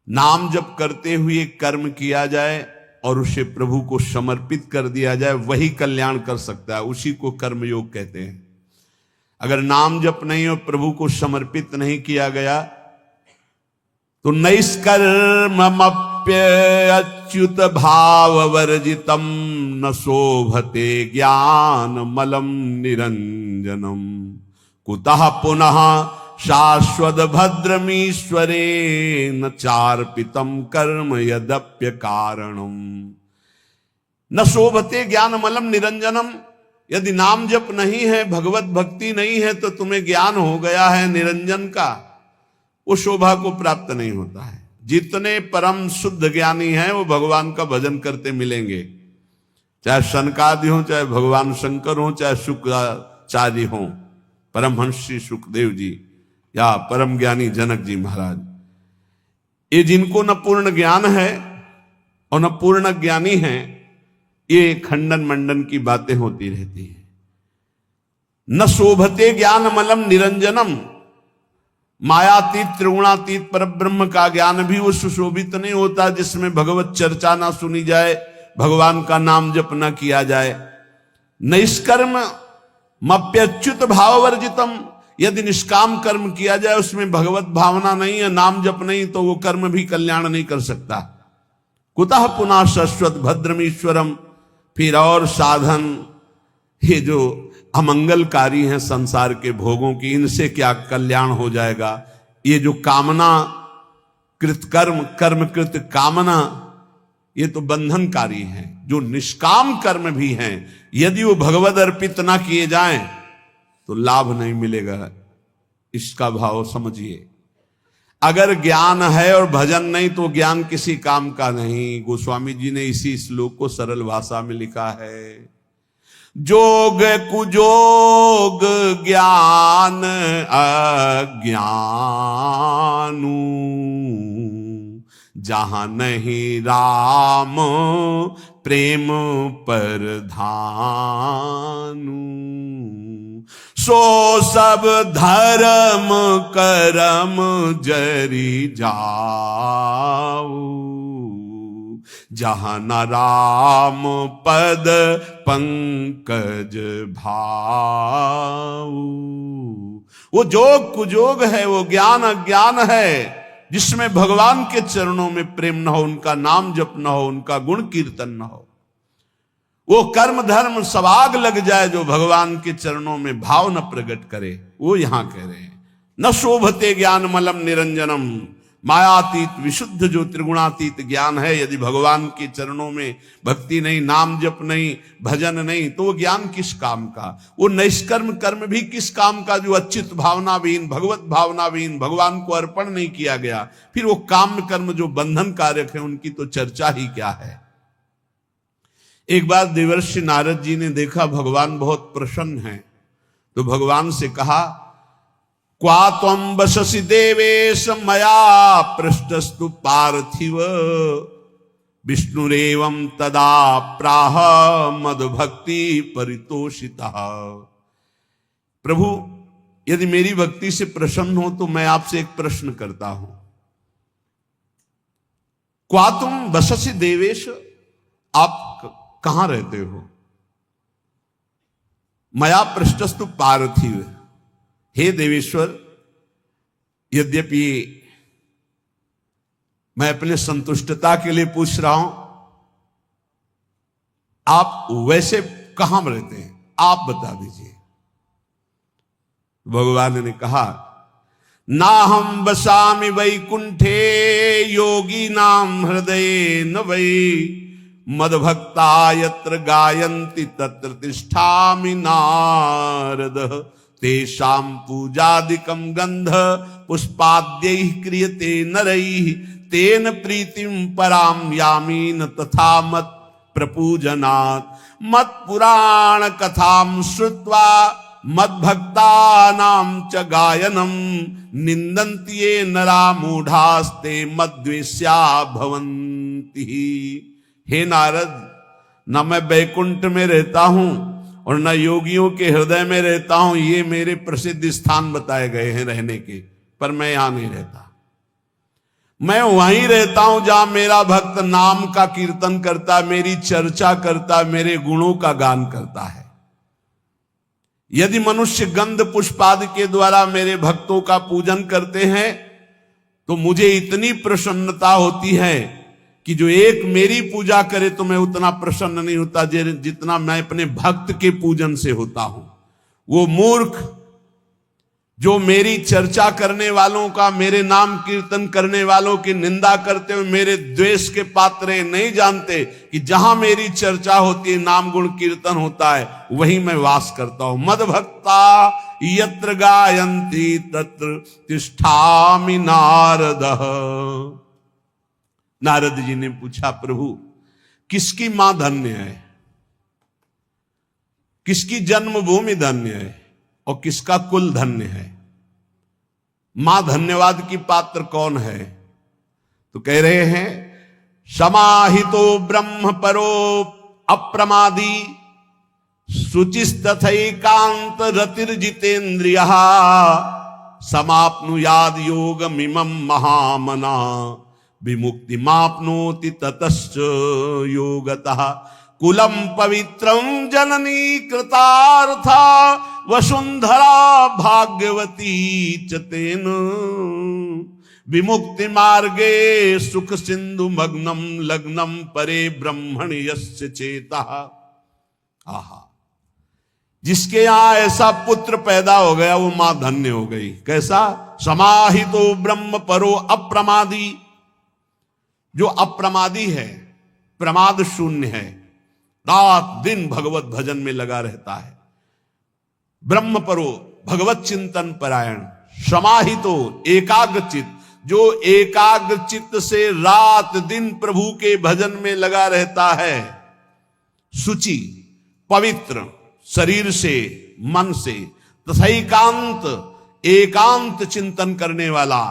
नाम जप करते हुए कर्म किया जाए और उसे प्रभु को समर्पित कर दिया जाए, वही कल्याण कर सकता है, उसी को कर्मयोग कहते हैं। अगर नाम जप नहीं और प्रभु को समर्पित नहीं किया गया तो नैष्कर्मप्य अच्युत भाव वर्जितम न शोभते ज्ञान मलम निरंजनम कुतः पुनः शाश्वत भद्रमीश्वरे न चार्पितम कर्म यद्यप्य कारणम। न शोभते ज्ञान मलम निरंजनम। यदि नाम जप नहीं है, भगवत भक्ति नहीं है, तो तुम्हें ज्ञान हो गया है निरंजन का, वो शोभा को प्राप्त नहीं होता है। जितने परम शुद्ध ज्ञानी हैं वो भगवान का भजन करते मिलेंगे, चाहे सनकादि हो, चाहे भगवान शंकर हो, चाहे शुक्राचार्य हो, परमहंस श्री सुखदेव जी या परम ज्ञानी जनक जी महाराज। ये जिनको न पूर्ण ज्ञान है और न पूर्ण ज्ञानी है, ये खंडन मंडन की बातें होती रहती हैं। न शोभते ज्ञान मलम निरंजनम। मायातीत त्रिगुणातीत पर ब्रह्म का ज्ञान भी वो सुशोभित नहीं होता जिसमें भगवत चर्चा ना सुनी जाए, भगवान का नाम जप न किया जाए। निष्कर्म मप्यच्युत भाव वर्जितम। यदि निष्काम कर्म किया जाए, उसमें भगवत भावना नहीं है, नाम जप नहीं, तो वो कर्म भी कल्याण नहीं कर सकता। कुतः पुनः शाश्वत भद्रमीश्वरम। फिर और साधन, ये जो अमंगलकारी हैं संसार के भोगों की, इनसे क्या कल्याण हो जाएगा। ये जो कामना कृत कर्म, कर्म कृत कामना, ये तो बंधनकारी हैं। जो निष्काम कर्म भी हैं, यदि वो भगवद अर्पित ना किए जाएं तो लाभ नहीं मिलेगा। इसका भाव समझिए। अगर ज्ञान है और भजन नहीं तो ज्ञान किसी काम का नहीं। गोस्वामी जी ने इसी श्लोक को सरल भाषा में लिखा है। जोग कुजोग ज्ञान अज्ञानू, जहां नहीं राम प्रेम पर धानु, सो सब धर्म करम जरी जाऊ, जहां न राम पद पंकज भाऊ। वो जोग कुजोग है, वो ज्ञान अज्ञान है, जिसमें भगवान के चरणों में प्रेम न हो, उनका नाम जप न हो, उनका गुण कीर्तन न हो। वो कर्म धर्म सब आग लग जाए जो भगवान के चरणों में भाव न प्रकट करे, वो यहां कह रहे हैं। न शोभते ज्ञान मलम निरंजनम। मायातीत विशुद्ध जो त्रिगुणातीत ज्ञान है, यदि भगवान के चरणों में भक्ति नहीं, नाम जप नहीं, भजन नहीं, तो वो ज्ञान किस काम का। वो निष्कर्म कर्म भी किस काम का, जो अच्युत भावना विहीन, भगवत भावना विहीन, भगवान को अर्पण नहीं किया गया। फिर वो काम कर्म जो बंधन कारक है, उनकी तो चर्चा ही क्या है। एक बार देवर्षि नारद जी ने देखा भगवान बहुत प्रसन्न हैं, तो भगवान से कहा, क्वा त्वं वससि देवेश मया पृष्ठस्तु पार्थिव, विष्णुरेवं तदा प्राह मद्भक्ति परितोषितः। प्रभु, यदि मेरी भक्ति से प्रसन्न हो तो मैं आपसे एक प्रश्न करता हूं। क्वा तुम वससि देवेश, आप कहां रहते हो। मया पृष्ठस्तु पार्थिव, हे देवेश्वर, यद्यपि मैं अपने संतुष्टता के लिए पूछ रहा हूं, आप वैसे कहां रहते हैं, आप बता दीजिए। भगवान ने कहा, ना हम बसामि वैकुंठे योगी नाम हृदय न वै, मद्भक्ता यत्र गायन्ति तत्र तिष्ठामि नारद, तेषां पूजादिकं गंध पुष्पाद्यैः क्रियते नरैः, तेन प्रीतिं परां यामि न तथा मत् प्रपूजनात्। मत् पुराण कथां श्रुत्वा मद्भक्तानां च गायनं, निन्दन्ति ये नरा मूढास्ते मद्वेष्या भवन्ति। हे नारद, न मैं बैकुंठ में रहता हूं और न योगियों के हृदय में रहता हूं। ये मेरे प्रसिद्ध स्थान बताए गए हैं रहने के, पर मैं यहां नहीं रहता। मैं वहीं रहता हूं जहां मेरा भक्त नाम का कीर्तन करता, मेरी चर्चा करता, मेरे गुणों का गान करता है। यदि मनुष्य गंध पुष्पादि के द्वारा मेरे भक्तों का पूजन करते हैं तो मुझे इतनी प्रसन्नता होती है कि जो एक मेरी पूजा करे तो मैं उतना प्रसन्न नहीं होता जितना मैं अपने भक्त के पूजन से होता हूं। वो मूर्ख जो मेरी चर्चा करने वालों का, मेरे नाम कीर्तन करने वालों की निंदा करते हुए मेरे द्वेष के पात्र नहीं जानते कि जहां मेरी चर्चा होती है, नाम गुण कीर्तन होता है, वहीं मैं वास करता हूं। मद भक्ता यत्र गायन्ति तत्र तिष्ठामि नारद। नारद जी ने पूछा, प्रभु किसकी मां धन्य है, किसकी जन्मभूमि धन्य है और किसका कुल धन्य है? मां धन्यवाद की पात्र कौन है? तो कह रहे हैं, समाहितो ब्रह्म परो अप्रमादी शुचिस्तथैकांत रतिर्जितेन्द्रियः समाप्नुयाद योगमिमं महामना विमुक्तिमाप्नोति ततश्च योगतः कुलम पवित्रम जननी कृतार्था वसुंधरा भाग्यवती च तेन विमुक्ति मार्गे सुख सिंधु मग्नम लग्नम परे ब्रह्मणि यस्य चेतः। आहा, जिसके यहां ऐसा पुत्र पैदा हो गया वो मां धन्य हो गई। कैसा? समाहितो ब्रह्म परो अप्रमादी, जो अप्रमादी है, प्रमाद शून्य है, रात दिन भगवत भजन में लगा रहता है। ब्रह्म परो भगवत चिंतन परायण, समाहितो एकाग्रचित, जो एकाग्रचित से रात दिन प्रभु के भजन में लगा रहता है। शुचि पवित्र शरीर से मन से, तथैकांत एकांत चिंतन करने वाला,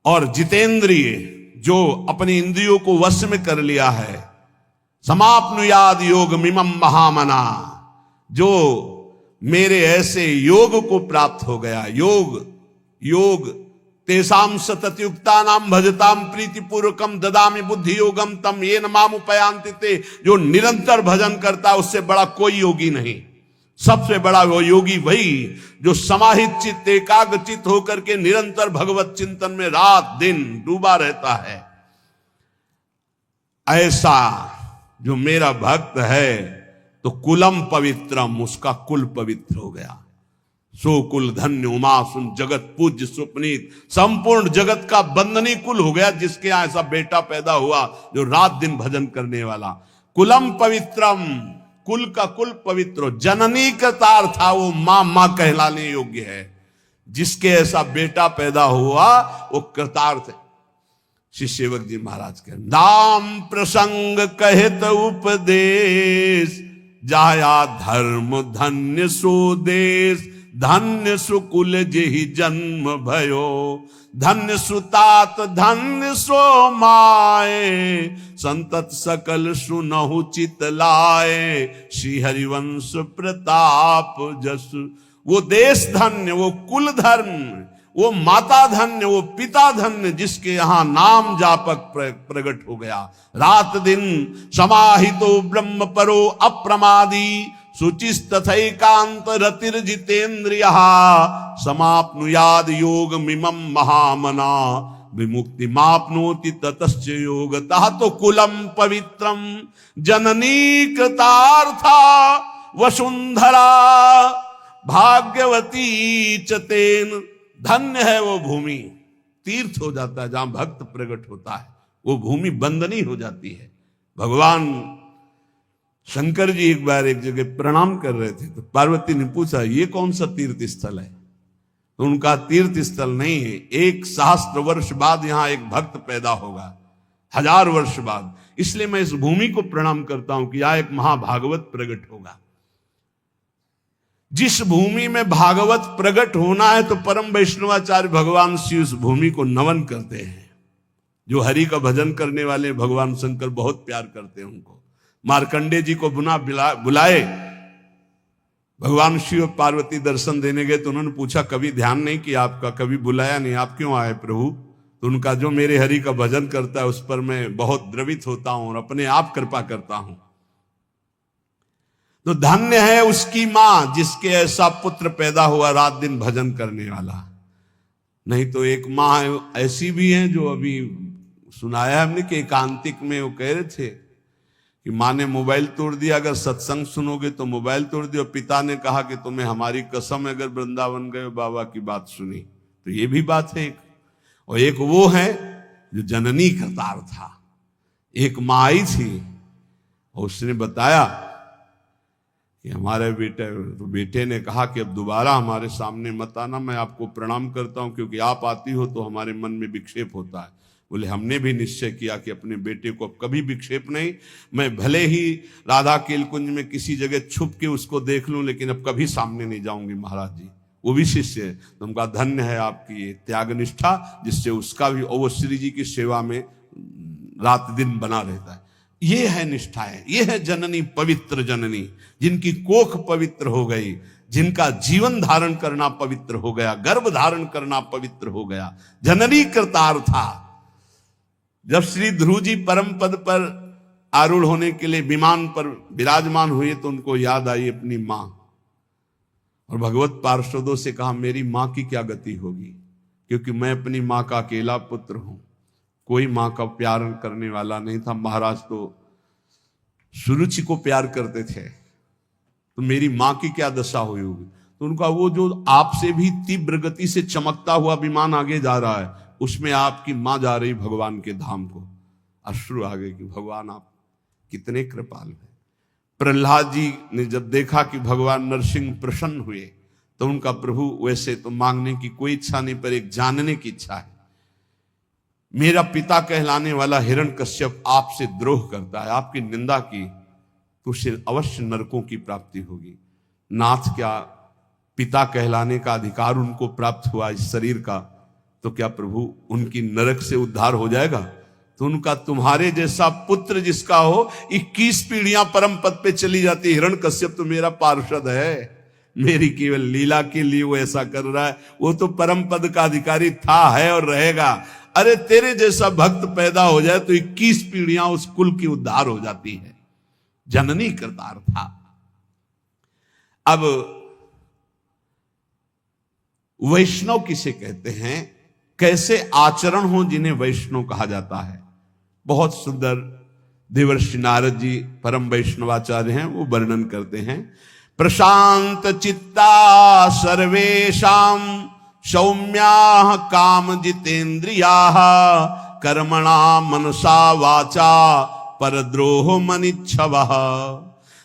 और जितेंद्रिय जो अपनी इंद्रियों को वश में कर लिया है। समाप्नुयाद योग मिमम महामना, जो मेरे ऐसे योग को प्राप्त हो गया। योग तेसाम सततयुक्ता नाम भजताम प्रीतिपूर्वकम ददामि बुद्धि योगम तम येन माम उपयांति ते। जो निरंतर भजन करता है उससे बड़ा कोई योगी नहीं। सबसे बड़ा वो योगी वही जो समाहित चित्त एकाग्र चित्त होकर के निरंतर भगवत चिंतन में रात दिन डूबा रहता है। ऐसा जो मेरा भक्त है तो कुलम पवित्रम, उसका कुल पवित्र हो गया। सो कुल धन्य उमासुन जगत पूज्य सुपनीत, संपूर्ण जगत का बंदनी कुल हो गया जिसके यहां ऐसा बेटा पैदा हुआ जो रात दिन भजन करने वाला। कुलम पवित्रम, कुल का कुल पवित्र। जननी कृतार था, वो मां कहलाने योग्य है। जिसके ऐसा बेटा पैदा हुआ वो कृतार्थ है। श्री सेवक जी महाराज के नाम प्रसंग कहत उपदेश, जाया धर्म धन्य सो देश, धन्य सुकुल जेहि जन्म भयो, धन्य सुतात धन्य सो माए, संतत सकल सुनहु चित लाए, श्री हरिवंश प्रताप जस। वो देश धन्य, वो कुल धन्य, वो माता धन्य, वो पिता धन्य, जिसके यहां नाम जापक प्रकट हो गया। रात दिन समाहितो ब्रह्म परो अप्रमादी, शुचिस्तथैकांत रतिर्जितेन्द्रियः, समाप्नुयाद योग मिमं महामना, विमुक्ति माप्नोति ततश्च योगतः। तो कुलम पवित्रम जननी कृतार्था वसुंधरा भाग्यवती च तेन। धन्य है वो भूमि, तीर्थ हो जाता है जहां भक्त प्रकट होता है, वो भूमि बंदनी हो जाती है। भगवान शंकर जी एक बार एक जगह प्रणाम कर रहे थे तो पार्वती ने पूछा ये कौन सा तीर्थ स्थल है? तो उनका तीर्थ स्थल नहीं है, 1 सहस्त्र वर्ष बाद यहां एक भक्त पैदा होगा, 1000 वर्ष बाद, इसलिए मैं इस भूमि को प्रणाम करता हूं कि यहां एक महाभागवत प्रकट होगा। जिस भूमि में भागवत प्रकट होना है तो परम वैष्णवाचार्य भगवान श्री उस भूमि को नमन करते हैं। जो हरि का भजन करने वाले भगवान शंकर बहुत प्यार करते हैं उनको। मार्कंडे जी को बुलाए, भगवान शिव पार्वती दर्शन देने गए तो उन्होंने पूछा कभी ध्यान नहीं किया आपका, कभी बुलाया नहीं, आप क्यों आए प्रभु? तो उनका जो मेरे हरि का भजन करता है उस पर मैं बहुत द्रवित होता हूं और अपने आप कृपा करता हूं। तो धन्य है उसकी मां जिसके ऐसा पुत्र पैदा हुआ रात दिन भजन करने वाला। नहीं तो एक मां ऐसी भी है जो अभी सुनाया हमने कि एकांतिक में वो कह रहे थे कि मां ने मोबाइल तोड़ दिया, अगर सत्संग सुनोगे तो मोबाइल तोड़ दिया। पिता ने कहा कि तुम्हें हमारी कसम है, अगर वृंदावन गए बाबा की बात सुनी। तो ये भी बात है। और एक वो है जो जननी करतार था। एक मां आई थी और उसने बताया कि हमारे बेटे ने कहा कि अब दोबारा हमारे सामने मत आना, मैं आपको प्रणाम करता हूं क्योंकि आप आती हो तो हमारे मन में विक्षेप होता है। बोले हमने भी निश्चय किया कि अपने बेटे को अब कभी विक्षेप नहीं, मैं भले ही राधा केलकुंज में किसी जगह छुप के उसको देख लूं लेकिन अब कभी सामने नहीं जाऊंगी महाराज जी। वो भी शिष्य है। तो उनका धन्य है आपकी ये त्याग निष्ठा जिससे उसका भी वो श्री जी की सेवा में रात दिन बना रहता है। ये है निष्ठाएं, ये है जननी, पवित्र जननी जिनकी कोख पवित्र हो गई, जिनका जीवन धारण करना पवित्र हो गया, गर्भ धारण करना पवित्र हो गया। जननी करतार था। जब श्री ध्रुव जी परम पद पर आरूढ़ होने के लिए विमान पर विराजमान हुए तो उनको याद आई अपनी मां और भगवत पार्षदों से कहा मेरी मां की क्या गति होगी, क्योंकि मैं अपनी मां का अकेला पुत्र हूं, कोई मां का प्यार करने वाला नहीं था। महाराज तो सुरुचि को प्यार करते थे, तो मेरी मां की क्या दशा हुई होगी। तो उनका वो जो आपसे भी तीव्र गति से चमकता हुआ विमान आगे जा रहा है उसमें आपकी मां जा रही भगवान के धाम को। अश्रु आ गए कि भगवान आप कितने कृपालु हैं। प्रहलाद जी ने जब देखा कि भगवान नरसिंह प्रसन्न हुए तो उनका प्रभु वैसे तो मांगने की कोई इच्छा नहीं पर एक जानने की इच्छा है। मेरा पिता कहलाने वाला हिरण्यकश्यप आपसे द्रोह करता है, आपकी निंदा की तो उसे अवश्य नरकों की प्राप्ति होगी। नाथ क्या पिता कहलाने का अधिकार उनको प्राप्त हुआ इस शरीर का, तो क्या प्रभु उनकी नरक से उद्धार हो जाएगा। तो उनका तुम्हारे जैसा पुत्र जिसका हो 21 पीढ़ियां परम पद पे चली जाती। हिरण्यकश्यप तो मेरा पार्षद है, मेरी केवल लीला के लिए वो ऐसा कर रहा है, वो तो परम पद का अधिकारी था, है और रहेगा। अरे तेरे जैसा भक्त पैदा हो जाए तो 21 पीढ़ियां उस कुल की उद्धार हो जाती है। जननी करतार था। अब वैष्णव किसे कहते हैं, कैसे आचरण हो जिन्हें वैष्णव कहा जाता है। बहुत सुंदर देवर्षि नारद जी परम वैष्णवाचार्य हैं, वो वर्णन करते हैं। प्रशांत चित्ता सर्वेषां सौम्या काम जितेन्द्रिया कर्मणा मनसा वाचा परद्रोह मनिच्छवः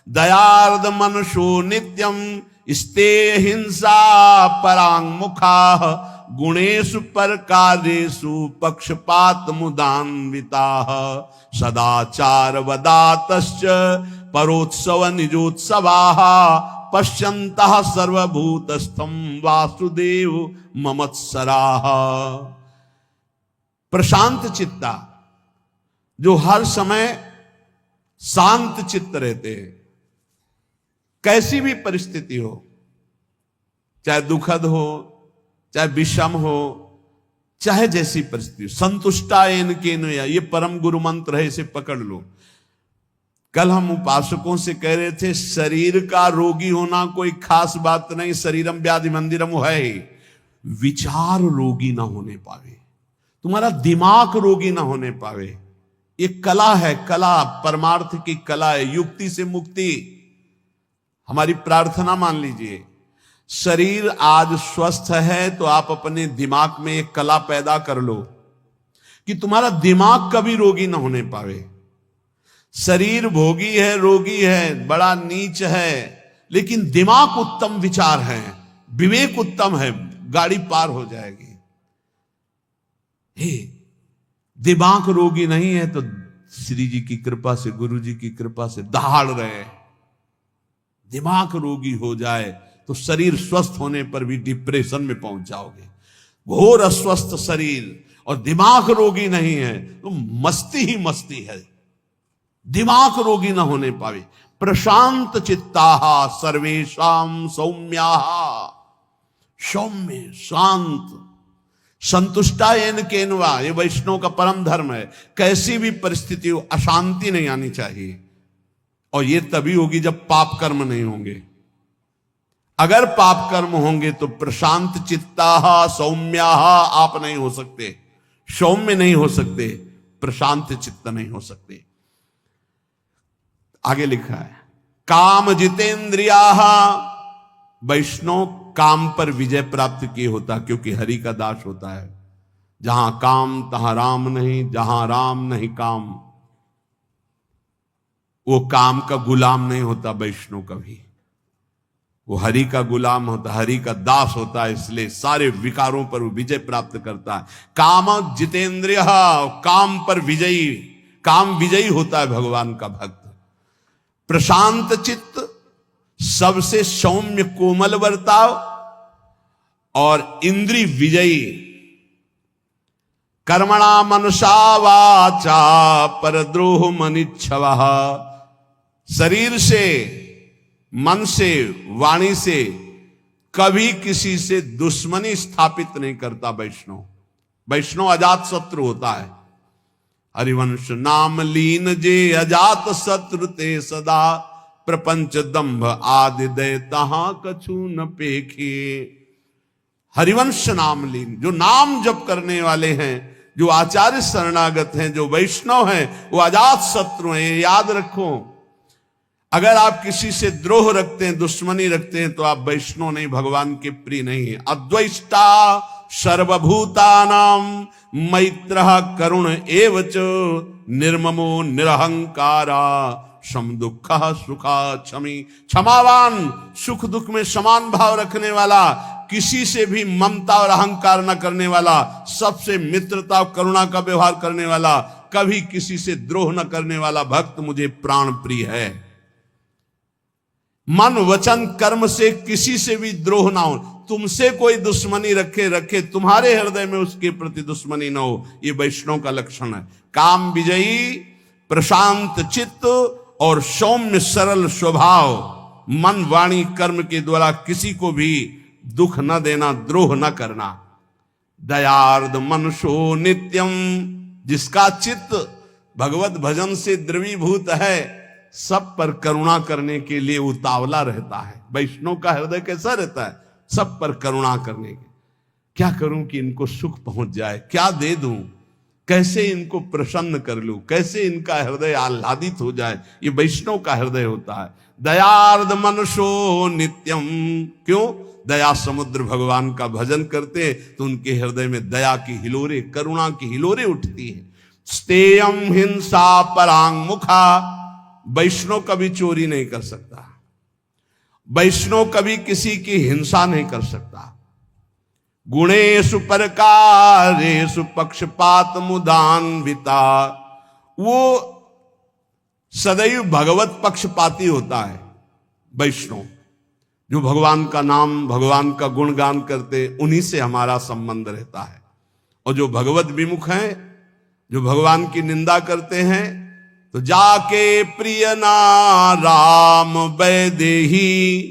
दयार्द मनुषो नित्यं स्ते हिंसा परांगमुखा गुणेषु परकार्येषु पक्षपात मुदान्विताः सदाचार वदातश्च परोत्सव निजोत्सवाः पश्यन्तः सर्वभूतस्थं वासुदेव ममत्सराः। प्रशांत चित्ता जो हर समय शांत चित्त रहते हैं, कैसी भी परिस्थिति हो, चाहे दुखद हो चाहे विषम हो, चाहे जैसी परिस्थिति, संतुष्टायेन केन, ये परम गुरु मंत्र है, इसे पकड़ लो। कल हम उपासकों से कह रहे थे शरीर का रोगी होना कोई खास बात नहीं, शरीरम व्याधि मंदिरम है ही। विचार रोगी ना होने पावे, तुम्हारा दिमाग रोगी ना होने पावे, ये कला है, कला परमार्थ की कला है, युक्ति से मुक्ति। हमारी प्रार्थना मान लीजिए, शरीर आज स्वस्थ है तो आप अपने दिमाग में एक कला पैदा कर लो कि तुम्हारा दिमाग कभी रोगी ना होने पावे। शरीर भोगी है, रोगी है, बड़ा नीच है, लेकिन दिमाग उत्तम विचार है, विवेक उत्तम है, गाड़ी पार हो जाएगी। हे दिमाग रोगी नहीं है तो श्री जी की कृपा से, गुरु जी की कृपा से दहाड़ रहे। दिमाग रोगी हो जाए तो शरीर स्वस्थ होने पर भी डिप्रेशन में पहुंच जाओगे। घोर अस्वस्थ शरीर और दिमाग रोगी नहीं है तो मस्ती ही मस्ती है। दिमाग रोगी ना होने पावे। प्रशांत चित्ताः सर्वेषां सौम्याः, सौम्य शांत, संतुष्टायेन केनवा, ये वैष्णव का परम धर्म है। कैसी भी परिस्थिति हो, अशांति नहीं आनी चाहिए। और ये तभी होगी जब पाप कर्म नहीं होंगे। अगर पाप कर्म होंगे तो प्रशांत चित्ता सौम्या आप नहीं हो सकते, सौम्य नहीं हो सकते, प्रशांत चित्त नहीं हो सकते। आगे लिखा है काम जितेंद्रिया, वैष्णव काम पर विजय प्राप्त किए होता, क्योंकि हरि का दास होता है। जहां काम तहां राम नहीं, जहां राम नहीं काम। वो काम का गुलाम नहीं होता वैष्णव कभी, वो हरि का गुलाम होता, हरि का दास होता है, इसलिए सारे विकारों पर वो विजय प्राप्त करता है। काम जितेंद्रिय, काम पर विजयी, काम विजयी होता है भगवान का भक्त। प्रशांत चित्त, सबसे सौम्य कोमल बर्ताव, और इंद्रिय विजयी। कर्मणा मनुषा वाचा परद्रोह मनिच्छवः, शरीर से, मन से, वाणी से कभी किसी से दुश्मनी स्थापित नहीं करता वैष्णव। वैष्णव अजात शत्रु होता है। हरिवंश नाम लीन जे अजात शत्रु ते सदा, प्रपंच दंभ आदि दय तहां कछु न पेखे। हरिवंश नाम लीन, जो नाम जप करने वाले हैं, जो आचार्य शरणागत हैं, जो वैष्णव हैं, वो अजात शत्रु हैं। याद रखो, अगर आप किसी से द्रोह रखते हैं, दुश्मनी रखते हैं, तो आप वैष्णव नहीं, भगवान के प्रिय नहीं है। अद्वैष्टा सर्वभूतानां मैत्रः करुण एवच, निर्ममो निरहंकारा सम दुःखः सुखा क्षमी। क्षमावान, सुख दुख में समान भाव रखने वाला, किसी से भी ममता और अहंकार न करने वाला, सबसे मित्रता और करुणा का व्यवहार करने वाला, कभी किसी से द्रोह न करने वाला भक्त मुझे प्राण प्रिय है। मन वचन कर्म से किसी से भी द्रोह ना हो। तुमसे कोई दुश्मनी रखे, तुम्हारे हृदय में उसके प्रति दुश्मनी ना हो। ये वैष्णव का लक्षण है। काम विजयी, प्रशांत चित्त और सौम्य सरल स्वभाव, मन वाणी कर्म के द्वारा किसी को भी दुख न देना, द्रोह न करना। दयार्द मनुष्यो नित्यम, जिसका चित्त भगवत भजन से द्रवीभूत है, सब पर करुणा करने के लिए उतावला रहता है। वैष्णव का हृदय कैसा रहता है? सब पर करुणा करने के। क्या करूं कि इनको सुख पहुंच जाए, क्या दे दूं, कैसे इनको प्रसन्न कर लूं, कैसे इनका हृदय आह्लादित हो जाए, ये वैष्णव का हृदय होता है। दयार्द मनुष्यो नित्यम, क्यों? दया समुद्र भगवान का भजन करते हैं तो उनके हृदय में दया की हिलोरे, करुणा की हिलोरे उठती है। स्तेयम हिंसा परांग मुखा, वैष्णव कभी चोरी नहीं कर सकता, वैष्णव कभी किसी की हिंसा नहीं कर सकता। गुणेषु परकारेषु पक्षपात मुदान्विता, वो सदैव भगवत पक्षपाती होता है वैष्णव। जो भगवान का नाम, भगवान का गुणगान करते, उन्हीं से हमारा संबंध रहता है। और जो भगवत विमुख हैं, जो भगवान की निंदा करते हैं, तो जाके प्रिय ना राम वैदेही,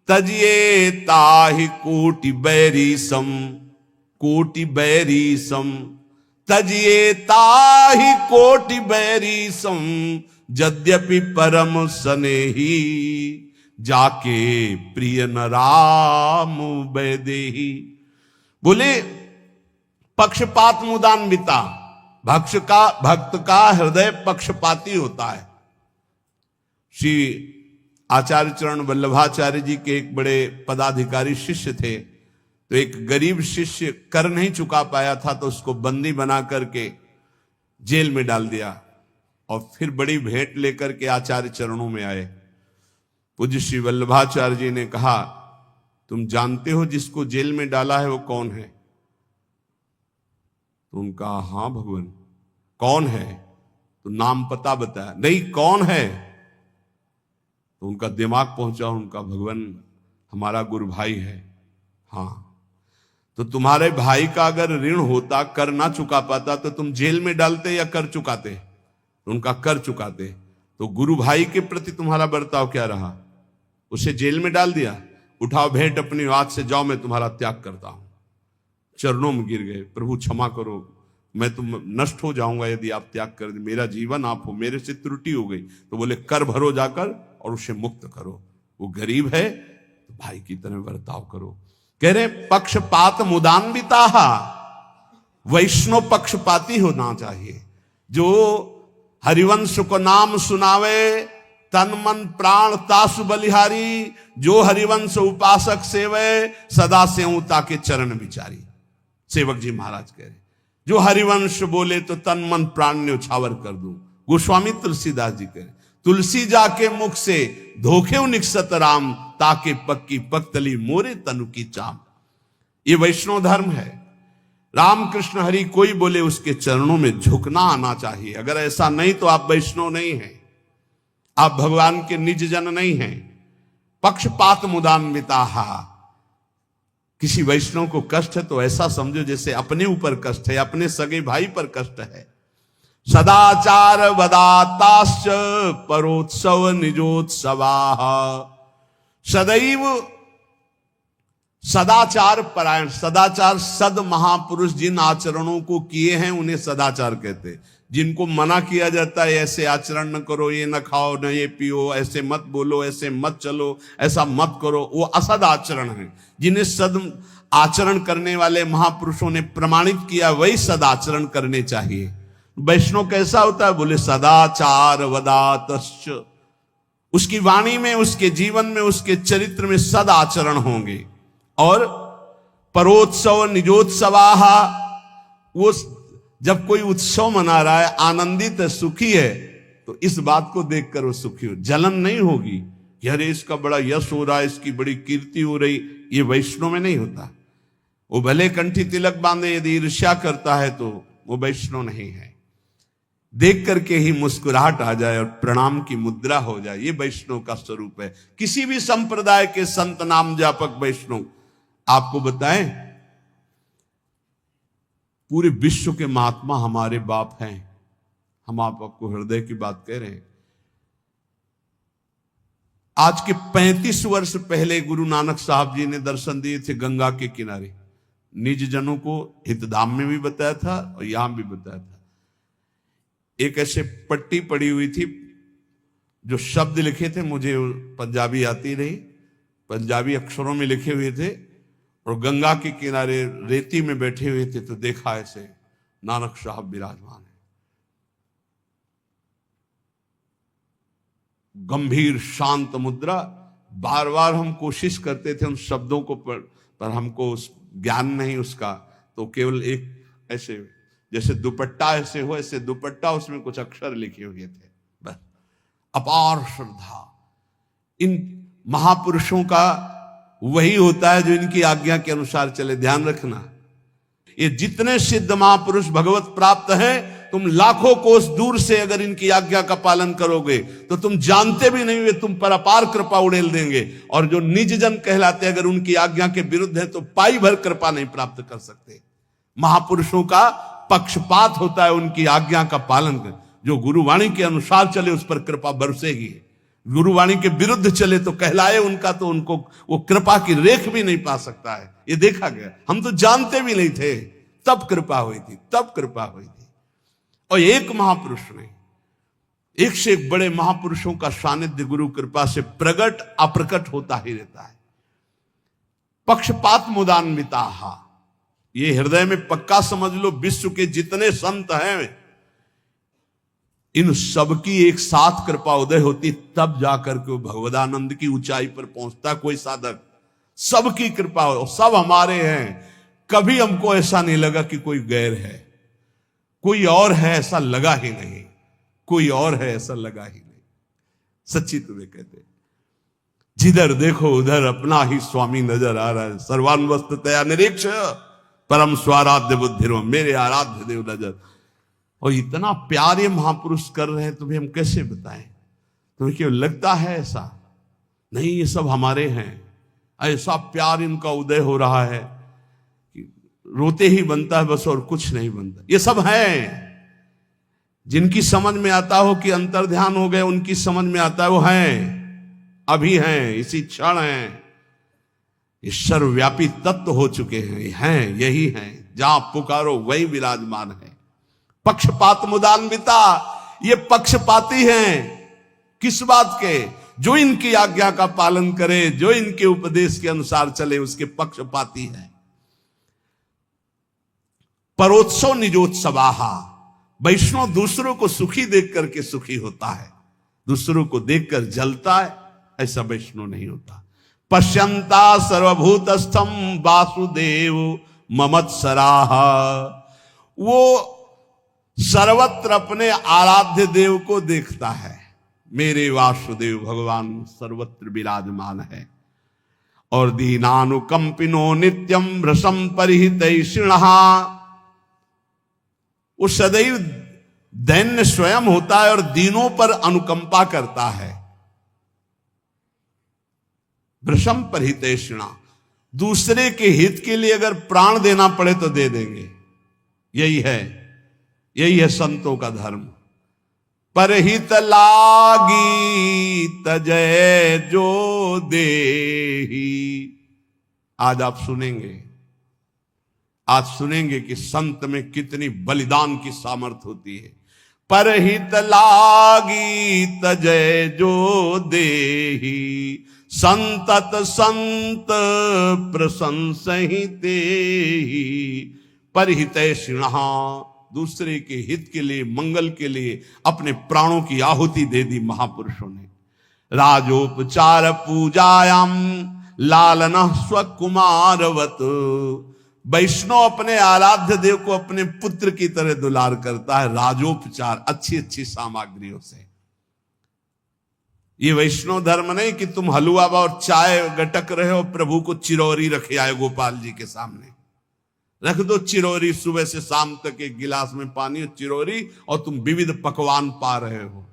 तजिए ताहि कोटि बैरी सम, कोटि बैरी सम, तजिए ताहि कोटि बैरी सम, यद्यपि परम स्नेही, जाके प्रिय न राम वैदेही। बोले पक्षपात मुदान्विता, भक्त का हृदय पक्षपाती होता है। श्री आचार्य चरण वल्लभाचार्य जी के एक बड़े पदाधिकारी शिष्य थे, तो एक गरीब शिष्य कर नहीं चुका पाया था, तो उसको बंदी बना करके जेल में डाल दिया। और फिर बड़ी भेंट लेकर के आचार्य चरणों में आए। पूज्य श्री वल्लभाचार्य जी ने कहा, तुम जानते हो जिसको जेल में डाला है वो कौन है? तो उनका हाँ भगवान। कौन है? तो नाम पता बताया। नहीं, कौन है? तो उनका दिमाग पहुंचा, उनका भगवान हमारा गुरु भाई है। हाँ, तो तुम्हारे भाई का अगर ऋण होता, कर ना चुका पाता, तो तुम जेल में डालते या कर चुकाते? तो उनका कर चुकाते। तो गुरु भाई के प्रति तुम्हारा बर्ताव क्या रहा? उसे जेल में डाल दिया, उठाओ भेंट अपनी, आज से जाओ, मैं तुम्हारा त्याग करता हूं। चरणों में गिर गए, प्रभु क्षमा करो, मैं तो नष्ट हो जाऊंगा यदि आप त्याग कर दे, मेरा जीवन आप हो, मेरे से त्रुटि हो गई। तो बोले कर भरो जाकर और उसे मुक्त करो, वो गरीब है तो भाई की तरह बर्ताव करो। कह रहे पक्षपात मुदान्विता, वैष्णव पक्षपाती होना चाहिए, जो हरिवंश को नाम सुनावे, तन मन प्राण तासु बलिहारी, जो हरिवंश उपासक सेवे, सदा सेवता के चरण विचारी। सेवक जी महाराज कह रहे जो हरिवंश बोले तो तन मन प्राण ने उछावर कर दूं। गोस्वामी तुलसीदास जी कह रहे तुलसी जाके मुख से धोखे निकसत राम, ताके पक्की पक्तली मोरे तनु की चाम। ये वैष्णव धर्म है। राम कृष्ण हरि कोई बोले उसके चरणों में झुकना आना चाहिए। अगर ऐसा नहीं तो आप वैष्णव नहीं हैं, आप भगवान के निज जन नहीं हैं। पक्षपात मुदान्विता, किसी वैष्णव को कष्ट है तो ऐसा समझो जैसे अपने ऊपर कष्ट है, अपने सगे भाई पर कष्ट है। सदाचार वदाताश्च परोत्सव निजोत्सवा, सदैव सदाचार परायण। सदाचार सद महापुरुष जिन आचरणों को किए हैं उन्हें सदाचार कहते हैं। जिनको मना किया जाता है ऐसे आचरण न करो, ये न खाओ न ये पियो, ऐसे मत बोलो, ऐसे मत चलो, ऐसा मत करो, वो असद आचरण है। जिन्हें सद आचरण करने वाले महापुरुषों ने प्रमाणित किया वही सद आचरण करने चाहिए। वैष्णव कैसा होता है? बोले सदाचार वदातश्च, उसकी वाणी में, उसके जीवन में, उसके चरित्र में सद आचरण होंगे। और परोत्सव निजोत्सवाहा, वो जब कोई उत्सव मना रहा है, आनंदित है, सुखी है, तो इस बात को देखकर वो सुखी हो, जलन नहीं होगी कि अरे इसका बड़ा यश हो रहा है, इसकी बड़ी कीर्ति हो रही। ये वैष्णव में नहीं होता। वो भले कंठी तिलक बांधे, यदि ईर्ष्या करता है तो वो वैष्णव नहीं है। देख करके ही मुस्कुराहट आ जाए और प्रणाम की मुद्रा हो जाए, ये वैष्णव का स्वरूप है। किसी भी संप्रदाय के संत नाम जापक वैष्णव आपको बताएं, पूरे विश्व के महात्मा हमारे बाप हैं। हम आपको हृदय की बात कह रहे हैं। आज के 35 वर्ष पहले गुरु नानक साहब जी ने दर्शन दिए थे गंगा के किनारे। निज जनों को हितधाम में भी बताया था और यहां भी बताया था। एक ऐसे पट्टी पड़ी हुई थी, जो शब्द लिखे थे, मुझे पंजाबी आती नहीं, पंजाबी अक्षरों में लिखे हुए थे, और गंगा के किनारे रेती में बैठे हुए थे। तो देखा ऐसे नानक साहब विराजमान है, गंभीर शांत मुद्रा। बार बार हम कोशिश करते थे उन शब्दों को पर हमको ज्ञान नहीं उसका, तो केवल एक ऐसे जैसे दुपट्टा ऐसे हो, ऐसे दुपट्टा, उसमें कुछ अक्षर लिखे हुए थे, बस। अपार श्रद्धा। इन महापुरुषों का वही होता है जो इनकी आज्ञा के अनुसार चले। ध्यान रखना, ये जितने सिद्ध महापुरुष भगवत प्राप्त हैं, तुम लाखों कोस दूर से अगर इनकी आज्ञा का पालन करोगे तो तुम जानते भी नहीं वे तुम पर अपार कृपा उड़ेल देंगे। और जो निज जन कहलाते, अगर उनकी आज्ञा के विरुद्ध है तो पाई भर कृपा नहीं प्राप्त कर सकते। महापुरुषों का पक्षपात होता है, उनकी आज्ञा का पालन कर। जो गुरुवाणी के अनुसार चले उस पर कृपा बरसेगी, गुरुवाणी के विरुद्ध चले तो कहलाए उनका, तो उनको वो कृपा की रेख भी नहीं पा सकता है। ये देखा गया। हम तो जानते भी नहीं थे, तब कृपा हुई थी, तब कृपा हुई थी। और एक महापुरुष नहीं, एक से एक बड़े महापुरुषों का सानिध्य गुरु कृपा से प्रकट अप्रकट होता ही रहता है। पक्षपात मुदान्विता, ये हृदय में पक्का समझ लो। विश्व के जितने संत हैं, इन सबकी एक साथ कृपा उदय होती, तब जाकर के वो भगवदानंद की ऊंचाई पर पहुंचता कोई साधक। सबकी कृपा हो, सब हमारे हैं। कभी हमको ऐसा नहीं लगा कि कोई गैर है, कोई और है ऐसा लगा ही नहीं, कोई और है ऐसा लगा ही नहीं। सच्ची तुम्हें कहते, जिधर देखो उधर अपना ही स्वामी नजर आ रहा है। सर्वान्वस्ततया निरीक्ष परम स्वाराध्य बुद्धिरो, मेरे आराध्य देव नजर। और इतना प्यार ये महापुरुष कर रहे हैं, तुम्हें हम कैसे बताएं? तुम्हें क्यों लगता है ऐसा? नहीं, ये सब हमारे हैं। ऐसा प्यार इनका उदय हो रहा है कि रोते ही बनता है बस, और कुछ नहीं बनता। ये सब हैं जिनकी समझ में आता हो कि अंतर्ध्यान हो गए, उनकी समझ में आता है वो हैं, अभी हैं, इसी क्षण हैं। ये सर्वव्यापी तत्व हो चुके हैं, यही हैं, जहां पुकारो वही विराजमान है। पक्षपात मुदान्विता, ये पक्षपाती हैं। किस बात के? जो इनकी आज्ञा का पालन करे, जो इनके उपदेश के अनुसार चले, उसके पक्षपाती है। परोत्सव निजोत्सवाहा, वैष्णव दूसरों को सुखी देख करके सुखी होता है, दूसरों को देखकर जलता है, ऐसा वैष्णव नहीं होता। पश्यंता सर्वभूतस्थम वासुदेव ममत्सराः, वो सर्वत्र अपने आराध्य देव को देखता है। मेरे वासुदेव भगवान सर्वत्र विराजमान है। और दीनानुकंपिनो नित्यम रसम परिहितैषिणः, वो सदैव दैन्य स्वयं होता है और दीनों पर अनुकंपा करता है। भ्रशम परिहितैषिणः, दूसरे के हित के लिए अगर प्राण देना पड़े तो दे देंगे। यही है संतों का धर्म। परहित लागी तजय जो देही। आज सुनेंगे कि संत में कितनी बलिदान की सामर्थ्य होती है। परहित लागी तजय जो देही, संतत संत प्रशंसहि तेहि। परिहितैषिणः, दूसरे के हित के लिए, मंगल के लिए अपने प्राणों की आहुति दे दी महापुरुषों ने। राजोपचार पूजायाम लालनः स्वकुमारवत, वैष्णव अपने आराध्य देव को अपने पुत्र की तरह दुलार करता है। राजोपचार, अच्छी अच्छी सामग्रियों से। ये वैष्णव धर्म नहीं कि तुम हलवा और चाय गटक रहे हो, प्रभु को चिरौरी रखे आए गोपाल जी के सामने। रख दो चिरौरी, सुबह से शाम तक एक गिलास में पानी और चिरौरी, और तुम विविध पकवान पा रहे हो।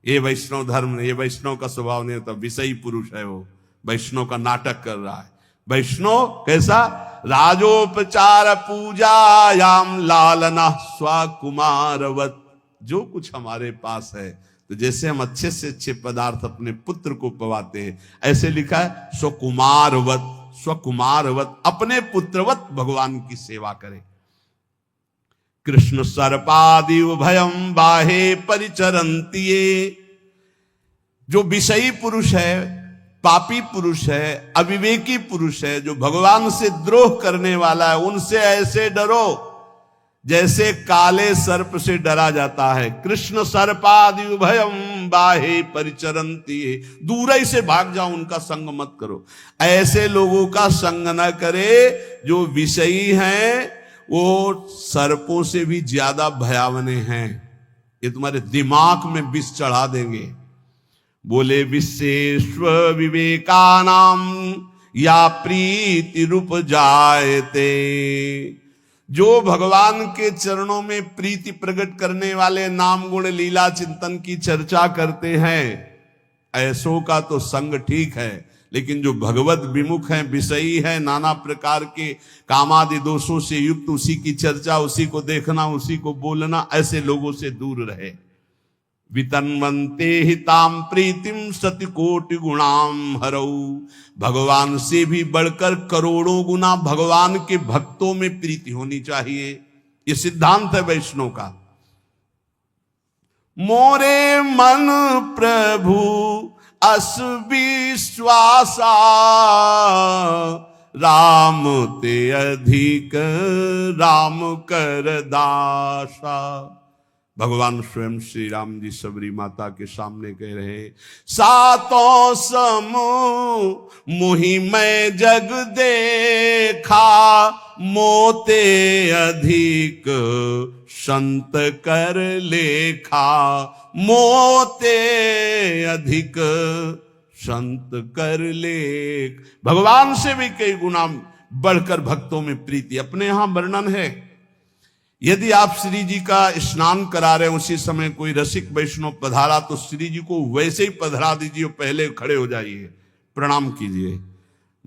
ये वैष्णव धर्म नहीं, ये वैष्णव का स्वभाव नहीं होता। विषयी पुरुष है वो, वैष्णव का नाटक कर रहा है। वैष्णव कैसा? राजोपचार पूजायाम लालना स्वकुमारवत, जो कुछ हमारे पास है, तो जैसे हम अच्छे से अच्छे पदार्थ अपने पुत्र को पवाते हैं, ऐसे लिखा है स्वकुमारवत, स्वकुमारवत, अपने पुत्रवत भगवान की सेवा करें। कृष्ण सर्पादि उभयम बाहे परिचरन्ति, जो विषयी पुरुष है, पापी पुरुष है, अविवेकी पुरुष है, जो भगवान से द्रोह करने वाला है, उनसे ऐसे डरो जैसे काले सर्प से डरा जाता है। कृष्ण सर्पादि उभयम बाहे परिचरन्ति, दूर ही से भाग जाओ, उनका संग मत करो। ऐसे लोगों का संग न करे जो विषयी हैं, वो सर्पों से भी ज्यादा भयावने हैं। ये तुम्हारे दिमाग में विष चढ़ा देंगे। बोले विश्वेश्व विवेकानाम या प्रीति रूप जायते, जो भगवान के चरणों में प्रीति प्रकट करने वाले नाम गुण लीला चिंतन की चर्चा करते हैं, ऐसों का तो संग ठीक है। लेकिन जो भगवत विमुख हैं, विषयी हैं, नाना प्रकार के कामादि दोषों से युक्त, उसी की चर्चा, उसी को देखना, उसी को बोलना, ऐसे लोगों से दूर रहे। वितन्वन्ते हिताम प्रीतिम सतिकोटि गुणाम हरऊ, भगवान से भी बढ़कर करोड़ों गुना भगवान के भक्तों में प्रीति होनी चाहिए। ये सिद्धांत है वैष्णव का। मोरे मन प्रभु अस विश्वासा, राम ते अधिक राम कर दासा। भगवान स्वयं श्री राम जी सबरी माता के सामने कह रहे, सातों समूह मुहि मैं जग देखा, मोते अधिक संत कर लेखा, मोते अधिक संत कर लेख। भगवान से भी कई गुना बढ़कर भक्तों में प्रीति। अपने यहां वर्णन है, यदि आप श्री जी का स्नान करा रहे हैं, उसी समय कोई रसिक वैष्णव पधारा, तो श्री जी को वैसे ही पधरा दीजिए, पहले खड़े हो जाइए, प्रणाम कीजिए,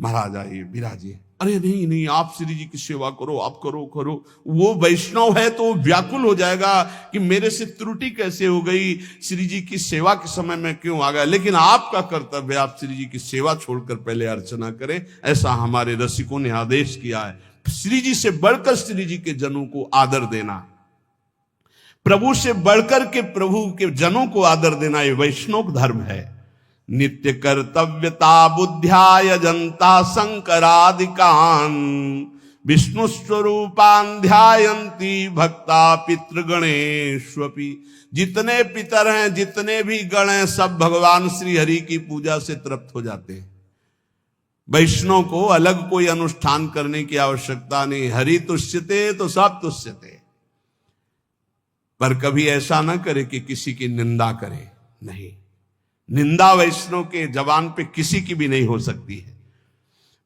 महाराज आइए, विराजिए, अरे नहीं नहीं, आप श्री जी की सेवा करो, आप करो करो। वो वैष्णव है तो व्याकुल हो जाएगा कि मेरे से त्रुटि कैसे हो गई, श्री जी की सेवा के समय में क्यों आ गया। लेकिन आपका कर्तव्य, आप श्री जी की सेवा छोड़कर पहले अर्चना करें। ऐसा हमारे रसिकों ने आदेश किया है। श्री जी से बढ़कर श्री जी के जनों को आदर देना, प्रभु से बढ़कर के प्रभु के जनों को आदर देना, ये वैष्णव धर्म है। नित्य कर्तव्यता बुद्ध्याय जनता शंकरादिकान विष्णु स्वरूपान ध्यायन्ति भक्ता पितृगणेष्वपि। जितने पितर हैं, जितने भी गण हैं, सब भगवान श्री हरि की पूजा से तृप्त हो जाते हैं। वैष्णव को अलग कोई अनुष्ठान करने की आवश्यकता नहीं। हरि तुष्यते तो सब तुष्यते। पर कभी ऐसा ना करे कि किसी की निंदा करे, नहीं। निंदा वैष्णव के जबान पे किसी की भी नहीं हो सकती है।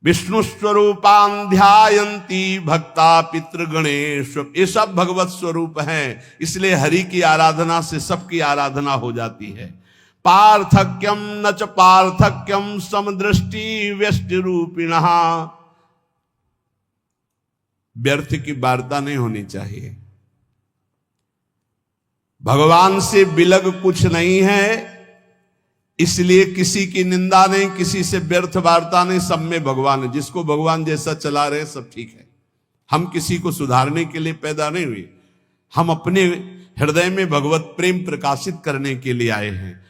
विष्णु स्वरूपान ध्यायन्ति भक्ता पितृगणेश, ये सब भगवत स्वरूप हैं। इसलिए हरि की आराधना से सबकी आराधना हो जाती है। पार्थक्यम न च पार्थक्यम समदृष्टि व्यष्टि रूपिणः। व्यर्थ की वार्ता नहीं होनी चाहिए। भगवान से बिलग कुछ नहीं है, इसलिए किसी की निंदा नहीं, किसी से व्यर्थ वार्ता नहीं। सब में भगवान है। जिसको भगवान जैसा चला रहे सब ठीक है। हम किसी को सुधारने के लिए पैदा नहीं हुए, हम अपने हृदय में भगवत प्रेम प्रकाशित करने के लिए आए हैं।